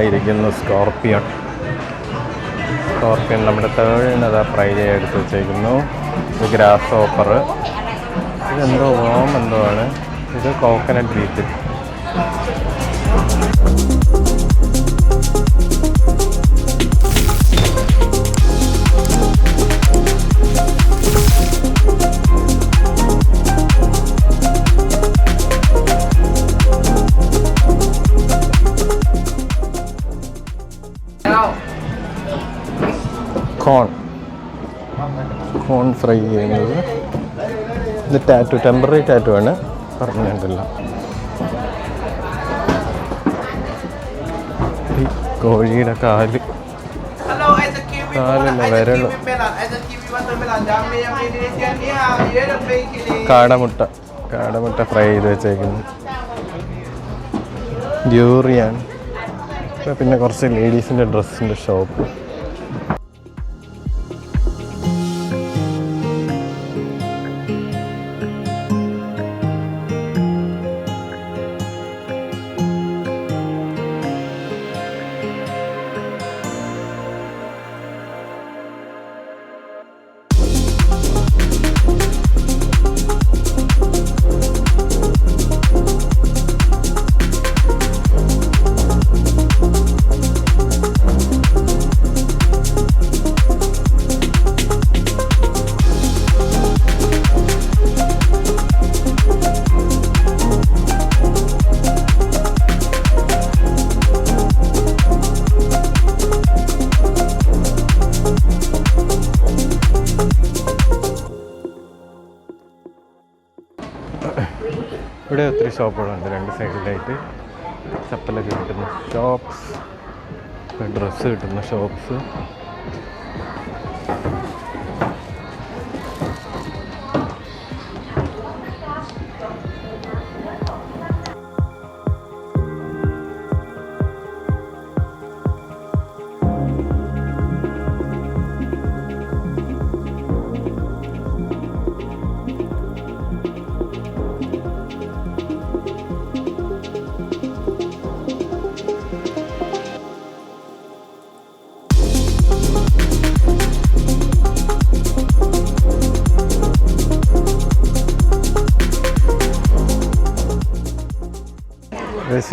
ഇരിക്കുന്നു സ്കോർപ്പിയൻ നമ്മുടെ തേഴിനതാ ഫ്രൈ എടുത്ത് വെച്ചേക്കുന്നു. ഇത് ഗ്രാസ് ഹോപ്പർ, ഇതെന്തോ എന്തോ ആണ്. ഇത് കോക്കനട്ട് ബീഫ്. കോൺ ഫ്രൈ ചെയ്യുന്നത്. ഇത് ടെമ്പററി ടാറ്റു ആണ് പറഞ്ഞിട്ടില്ല. ഈ കോഴിയുടെ കാലില്ല വിരല്. കാടമുട്ട ഫ്രൈ ചെയ്ത് വെച്ചേക്കുന്നു. ഡ്യൂറിയാൻ. പിന്നെ കുറച്ച് ലേഡീസിൻ്റെ ഡ്രസ്സിൻ്റെ ഷോപ്പ്. ഇവിടെ ഒത്തിരി ഷോപ്പുകളുണ്ട് രണ്ട് സൈഡിലായിട്ട്. ചപ്പലൊക്കെ കിട്ടുന്ന ഷോപ്സ്, ഡ്രസ്സ് കിട്ടുന്ന ഷോപ്സ്.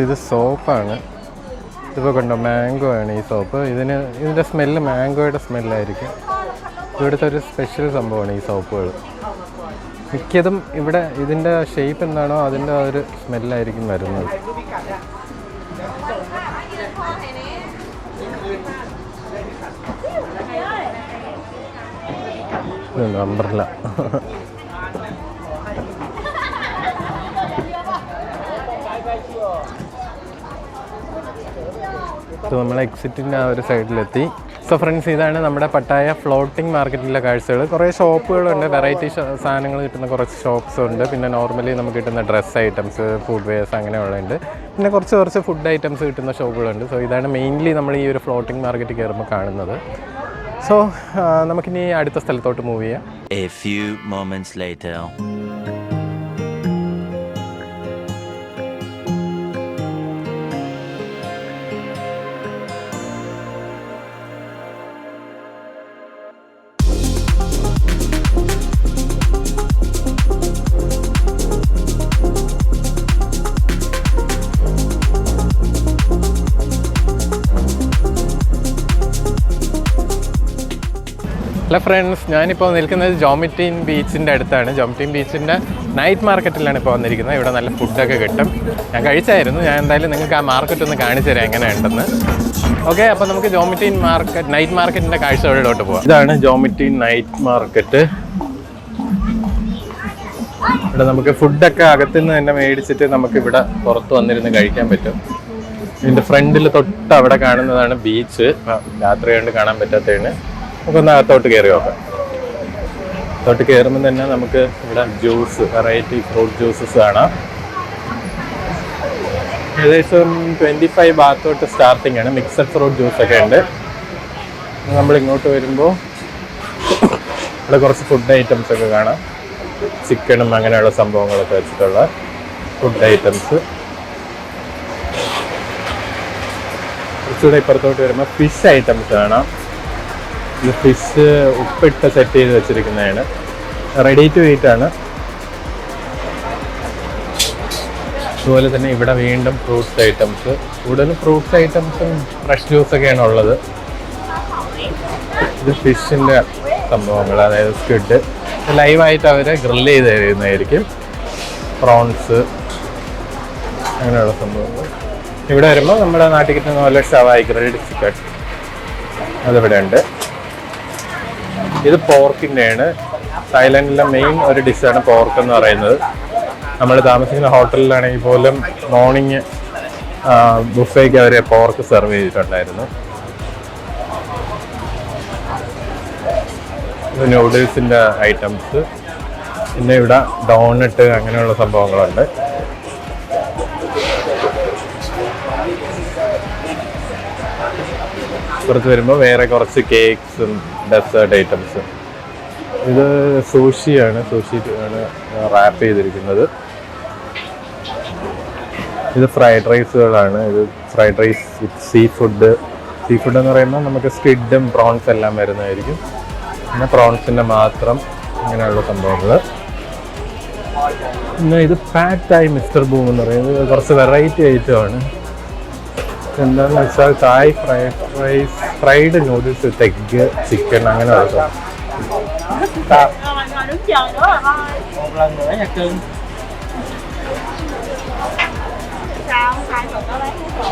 ഇത് സോപ്പാണ്. ഇതിപ്പോൾ കണ്ടോ, മാംഗോ ആണ് ഈ സോപ്പ്. ഇതിൻ്റെ സ്മെല്ല് മാംഗോയുടെ സ്മെല്ലായിരിക്കും. ഇവിടുത്തെ ഒരു സ്പെഷ്യൽ സംഭവമാണ് ഈ സോപ്പുകൾ. മിക്കതും ഇവിടെ ഇതിൻ്റെ ഷേപ്പ് എന്താണോ അതിൻ്റെ ആ ഒരു സ്മെല്ലായിരിക്കും വരുന്നത്. അംബ്രല്ല. നമ്മൾ എക്സിറ്റിൻ്റെ ആ ഒരു സൈഡിലെത്തി. സോ ഫ്രണ്ട്സ്, ഇതാണ് നമ്മുടെ പട്ടായ ഫ്ലോട്ടിംഗ് മാർക്കറ്റിലെ കാഴ്ചകൾ. കുറേ ഷോപ്പുകളുണ്ട്, വെറൈറ്റി സാധനങ്ങൾ കിട്ടുന്ന കുറച്ച് ഷോപ്സ് ഉണ്ട്. പിന്നെ നോർമലി നമുക്ക് കിട്ടുന്ന ഡ്രസ്സ് ഐറ്റംസ്, ഫുഡ് വെയർസ് അങ്ങനെയുള്ളതുണ്ട്. പിന്നെ കുറച്ച് ഫുഡ് ഐറ്റംസ് കിട്ടുന്ന ഷോപ്പുകളുണ്ട്. സോ ഇതാണ് മെയിൻലി നമ്മൾ ഈ ഒരു ഫ്ലോട്ടിംഗ് മാർക്കറ്റ് കയറുമ്പോൾ കാണുന്നത്. സോ നമുക്കിനി അടുത്ത സ്ഥലത്തോട്ട് മൂവ് ചെയ്യാം. A few moments later. Hello friends, ഞാനിപ്പോൾ നിൽക്കുന്നത് ജോമിറ്റീൻ ബീച്ചിൻ്റെ അടുത്താണ്. ജോമിറ്റീൻ ബീച്ചിൻ്റെ നൈറ്റ് മാർക്കറ്റിലാണ് ഇപ്പോൾ വന്നിരിക്കുന്നത്. ഇവിടെ നല്ല ഫുഡൊക്കെ കിട്ടും. ഞാൻ കഴിച്ചായിരുന്നു. ഞാൻ എന്തായാലും നിങ്ങൾക്ക് ആ മാർക്കറ്റ് ഒന്ന് കാണിച്ചു തരാം എങ്ങനെയുണ്ടെന്ന്. ഓക്കെ, അപ്പോൾ നമുക്ക് ജോമിറ്റീൻ മാർക്കറ്റ് നൈറ്റ് മാർക്കറ്റിൻ്റെ കാഴ്ചകളിലോട്ട് പോകാം. ഇതാണ് ജോമിറ്റീൻ നൈറ്റ് മാർക്കറ്റ്. ഇവിടെ നമുക്ക് ഫുഡൊക്കെ അകത്തുനിന്ന് തന്നെ മേടിച്ചിട്ട് നമുക്ക് ഇവിടെ പുറത്ത് വന്നിരുന്ന് കഴിക്കാൻ പറ്റും. ഇതിൻ്റെ ഫ്രണ്ടിൽ തൊട്ട് അവിടെ കാണുന്നതാണ് ബീച്ച്. രാത്രി കൊണ്ട് കാണാൻ പറ്റാത്തതാണ്. നമുക്കൊന്ന് അകത്തോട്ട് കയറി നോക്കാം. അകത്തോട്ട് കയറുമ്പോൾ തന്നെ നമുക്ക് ഇവിടെ ജ്യൂസ്, വെറൈറ്റി ഫ്രൂട്ട് ജ്യൂസസ് കാണാം. ഏകദേശം 25 ബാht തൊട്ട് സ്റ്റാർട്ടിംഗ് ആണ്. മിക്സഡ് ഫ്രൂട്ട് ജ്യൂസൊക്കെ ഉണ്ട്. നമ്മൾ ഇങ്ങോട്ട് വരുമ്പോൾ ഇവിടെ കുറച്ച് ഫുഡ് ഐറ്റംസ് ഒക്കെ കാണാം. ചിക്കനും അങ്ങനെയുള്ള സംഭവങ്ങളൊക്കെ വെച്ചിട്ടുള്ള ഫുഡ് ഐറ്റംസ്. കുറച്ചുകൂടെ ഇപ്പുറത്തോട്ട് വരുമ്പോൾ ഫിഷ് ഐറ്റംസ് കാണാം. ഇത് ഫിഷ് ഉപ്പിട്ട് സെറ്റ് ചെയ്ത് വെച്ചിരിക്കുന്നതാണ്. റെഡി ടു ഈറ്റ് ആണ്. അതുപോലെ തന്നെ ഇവിടെ വീണ്ടും ഫ്രൂട്ട്സ് ഐറ്റംസ്. കൂടുതലും ഫ്രൂട്ട്സ് ഐറ്റംസും ഫ്രഷ് ജ്യൂസൊക്കെയാണ് ഉള്ളത്. ഇത് ഫിഷിൻ്റെ സംഭവങ്ങൾ, അതായത് സ്ക്വിഡ് ലൈവായിട്ട് അവർ ഗ്രില്ല് ചെയ്ത് തരുന്നതായിരിക്കും. പ്രോൺസ് അങ്ങനെയുള്ള സംഭവങ്ങൾ. ഇവിടെ വരുമ്പോൾ നമ്മുടെ നാട്ടിൽ കിട്ടുന്ന പോലെ ഷവായി ഗ്രിൽഡ് ചിക്കൻ അതിവിടെ ഉണ്ട്. ഇത് പോർക്കിൻ്റെയാണ്. തായ്ലാൻഡിലെ മെയിൻ ഒരു ഡിഷാണ് പോർക്ക് എന്ന് പറയുന്നത്. നമ്മൾ താമസിക്കുന്ന ഹോട്ടലിലാണെങ്കിൽ പോലും മോർണിംഗ് ബുഫേക്ക് അവർ പോർക്ക് സെർവ് ചെയ്തിട്ടുണ്ടായിരുന്നു. ഇത് നൂഡിൽസിൻ്റെ ഐറ്റംസ്. പിന്നെ ഇവിടെ ഡോണട്ട് അങ്ങനെയുള്ള സംഭവങ്ങളുണ്ട്. പുറത്ത് വരുമ്പോൾ വേറെ കുറച്ച് കേക്ക്സും ഡെസേർട്ട് ഐറ്റംസും. ഇത് സൂഷിയാണ്. സൂഷി ആണ് റാപ്പ് ചെയ്തിരിക്കുന്നത്. ഇത് ഫ്രൈഡ് റൈസുകളാണ്. ഇത് fried rice with sea food. Sea food എന്ന് പറയുമ്പോൾ നമുക്ക് സ്ക്വിഡും പ്രോൺസ് എല്ലാം വരുന്നതായിരിക്കും. പിന്നെ പ്രോൺസിൻ്റെ മാത്രം ഇങ്ങനെയുള്ള സംഭവങ്ങൾ. പിന്നെ ഇത് പാഡ് തായ് മിസ്റ്റർ ബൂം എന്ന് പറയുന്നത് കുറച്ച് വെറൈറ്റി ഐറ്റമാണ്. എന്താണെന്ന് വെച്ചാൽ Thai fried rice, fried noodles with egg, chicken അങ്ങനെയുള്ള.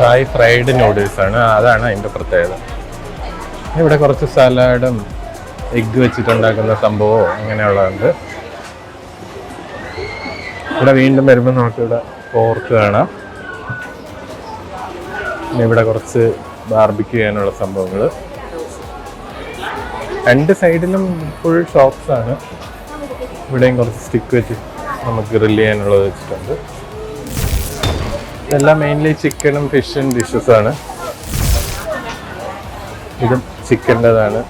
തായ് ഫ്രൈഡ് നൂഡിൽസ് ആണ്. അതാണ് അതിൻ്റെ പ്രത്യേകത. ഇവിടെ കുറച്ച് സലാഡും എഗ്ഗ് വെച്ചിട്ടുണ്ടാക്കുന്ന സംഭവമോ അങ്ങനെയുള്ളതുണ്ട്. ഇവിടെ വീണ്ടും വരുമ്പോൾ നമുക്കിവിടെ പോർക്ക് കാണാം. പിന്നെ ഇവിടെ കുറച്ച് ബാർബിക്യൂ ചെയ്യാനുള്ള സംഭവങ്ങൾ. രണ്ട് സൈഡിലും ഫുൾ ഷോപ്സ് ആണ്. ഇവിടെയും കുറച്ച് സ്റ്റിക്ക് വെച്ച് നമുക്ക് ഗ്രില്ല് ചെയ്യാനുള്ളത് വെച്ചിട്ടുണ്ട്. ഇതെല്ലാം മെയിൻലി ചിക്കനും ഫിഷും ഡിഷസ് ആണ്. ഇതും ചിക്കൻ്റെതാണ്.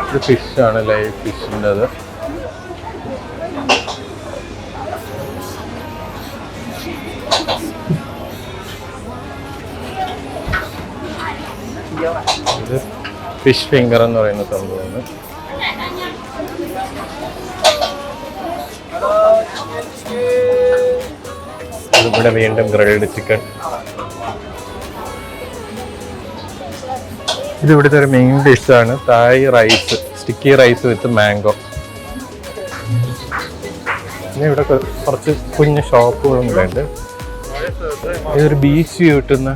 ഇത് ഫിഷാണ്, ലൈവ് ഫിഷിൻ്റെത്. ഇത് ഫിഷ് ഫിംഗർ എന്ന് പറയുന്ന സംഭവമാണ്. ഇവിടെ വീണ്ടും ഗ്രിൽഡ് ചിക്കൻ. ഇത് ഇവിടുത്തെ ഒരു മെയിൻ ഡിഷാണ്. Thai rice, sticky rice with mango. പിന്നെ ഇവിടെ കുറച്ച് കുഞ്ഞ് ഷോപ്പുകളും കൂടെ ഉണ്ട്. ഇതൊരു ബീച്ച് വ്യൂ കിട്ടുന്ന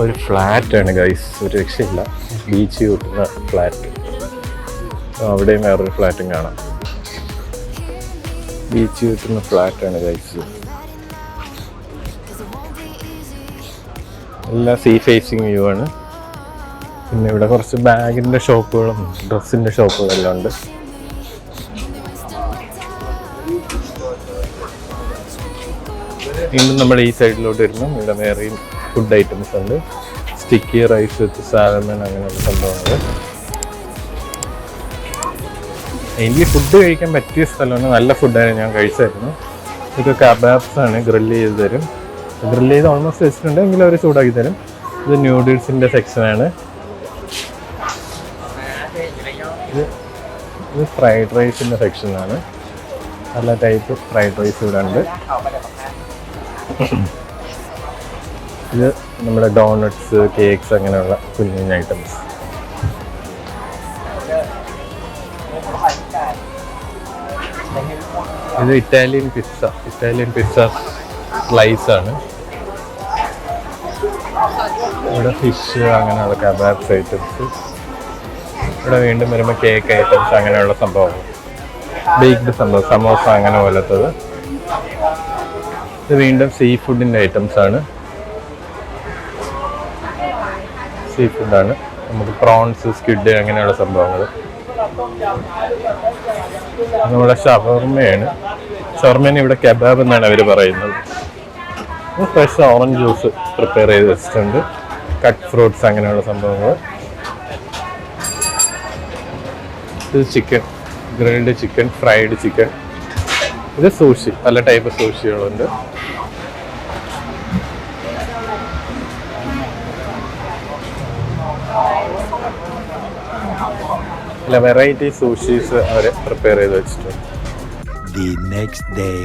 ഒരു ഫ്ലാറ്റാണ് ഗൈസ്. ഒരു രക്ഷയില്ല. ബീച്ച് വ്യൂ കിട്ടുന്ന ഫ്ലാറ്റ്. അവിടെയും വേറൊരു ഫ്ലാറ്റും കാണാം. ബീച്ച് വ്യൂ കിട്ടുന്ന ഫ്ലാറ്റാണ് ഗൈസ്. എല്ലാം സീ ഫേസിങ് വ്യൂ ആണ്. പിന്നെ ഇവിടെ കുറച്ച് ബാഗിൻ്റെ ഷോപ്പുകളും ഡ്രസ്സിൻ്റെ ഷോപ്പുകളും എല്ലാം ഉണ്ട്. വീണ്ടും നമ്മൾ ഈ സൈഡിലോട്ട് വരുമ്പോൾ ഇവിടെ വേറെയും ഫുഡ് ഐറ്റംസ് ഉണ്ട്. സ്റ്റിക്കി റൈസ് വിത്ത് സാലമൺ അങ്ങനെയുള്ള സംഭവങ്ങൾ. മെയിൻലി ഫുഡ് കഴിക്കാൻ പറ്റിയ സ്ഥലമാണ്. നല്ല ഫുഡാണ്. ഞാൻ കഴിച്ചായിരുന്നു. ഇതൊക്കെ കബാബ്സ് ആണ്. ഗ്രില്ല് ചെയ്ത് തരും. ഗ്രില്ല് ചെയ്ത് ഓൾമോസ്റ്റ് വെച്ചിട്ടുണ്ട്, എങ്കിലും അവർ ചൂടാക്കി തരും. ഇത് ന്യൂഡിൽസിൻ്റെ സെക്ഷനാണ്. ഇത് ഫ്രൈഡ് റൈസിൻ്റെ സെക്ഷനാണ്. പല ടൈപ്പ് ഫ്രൈഡ് റൈസ് ഇവിടെ ഉണ്ട്. ഇത് നമ്മുടെ ഡോണട്ട്സ്, കേക്ക്സ് അങ്ങനെയുള്ള കുഞ്ഞു കുഞ്ഞു ഐറ്റംസ്. ഇത് ഇറ്റാലിയൻ പിസ്സ സ്ലൈസ് ആണ്. ഇവിടെ ഫിഷ് അങ്ങനെയുള്ള കബാബ്സ് ഐറ്റംസ്. ഇവിടെ വീണ്ടും വരുമ്പോൾ കേക്ക് ഐറ്റംസ് അങ്ങനെയുള്ള സംഭവങ്ങൾ, ബേക്ക്ഡ് സംഭവം, സമോസ അങ്ങനെ പോലത്തത്. ഇത് വീണ്ടും സീ ഫുഡിൻ്റെ ഐറ്റംസ് ആണ്. സീ ഫുഡാണ്, നമുക്ക് പ്രോൺസ്, സ്ക്വിഡ് അങ്ങനെയുള്ള സംഭവങ്ങൾ. നമ്മുടെ ഷവർമയാണ്. ഷവർമേനെ ഇവിടെ കബാബ് എന്നാണ് അവർ പറയുന്നത്. ഫ്രഷ് ഓറഞ്ച് ജ്യൂസ് പ്രിപ്പയർ ചെയ്ത് വെച്ചിട്ടുണ്ട്. കട്ട് ഫ്രൂട്ട്സ് അങ്ങനെയുള്ള സംഭവങ്ങൾ. ഇത് chicken, grilled chicken, fried chicken. ഇത് സൂഷി, പല ടൈപ്പ് സൂഷികളുണ്ട്. അല്ല, വെറൈറ്റി സൂഷീസ് അവർ പ്രിപ്പയർ ചെയ്ത് വെച്ചിട്ടുണ്ട്. The next day.